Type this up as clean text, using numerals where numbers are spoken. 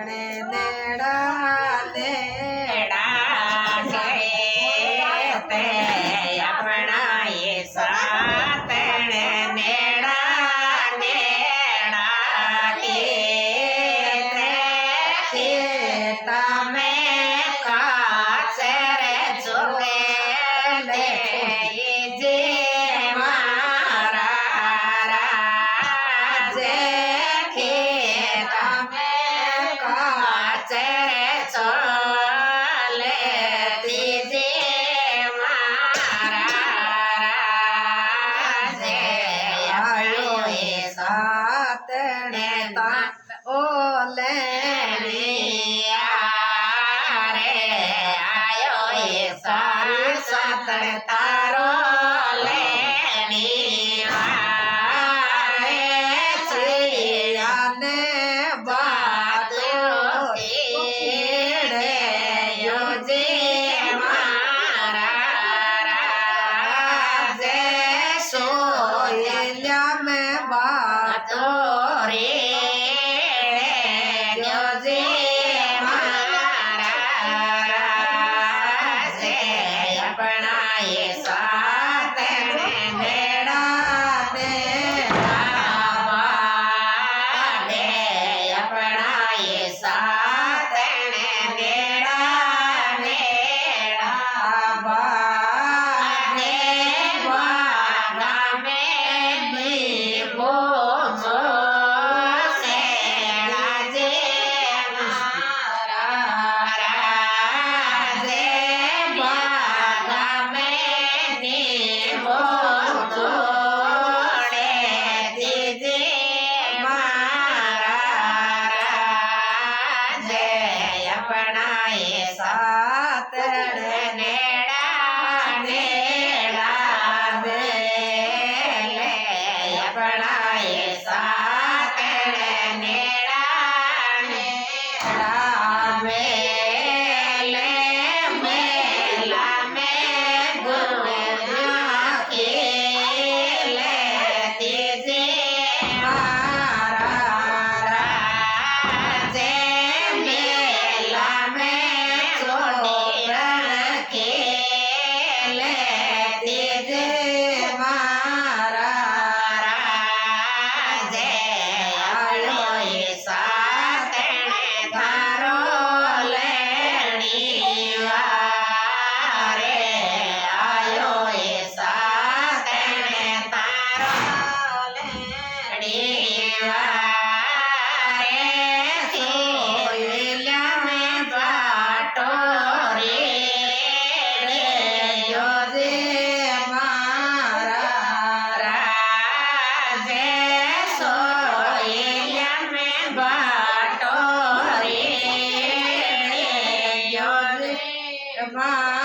તેણે નેડા નેડા ગયે તે આપણા એ સાતણે નેડા નેડા કે તમે કાચે રે જોગે લે જે મારા રાજે કે તમે કાચે રે ચોલે તીજે મારા રાજે આયો એ સાતણે તા ઓલે સાતણે તારો લેણી વારે ને બાતો તીડે યોજે મારા રાજે સોયલ્યા મેં બાતો રે યોજે મારા રાજે આપણા એ સાતણે નેડા વાડે આપણા એ સાતણે નેડા નેડા વાડે વાડામે દીવો મોસેડા જે મારા રાજે વાડામે દીવો જોડે દીજે મારા રાજે આપણા એ સાતણે નેડા નેડા મેલે આપણા એ સાતણે નેડા નેડા મેલે મેલા મે ગુણ્યા ખેલે તીજે મારા રાજે મેલા મે ચોરણ ખેલે તીજે મારા રાજે આયો એ સાતણે તારો લેણી વારે આયો એ સાતણે તારો લેણી વારે સોયલ્યા મે બાટો રે યોજે મારા રાજે સોયલ્યા મે બાટો રે યોજે મા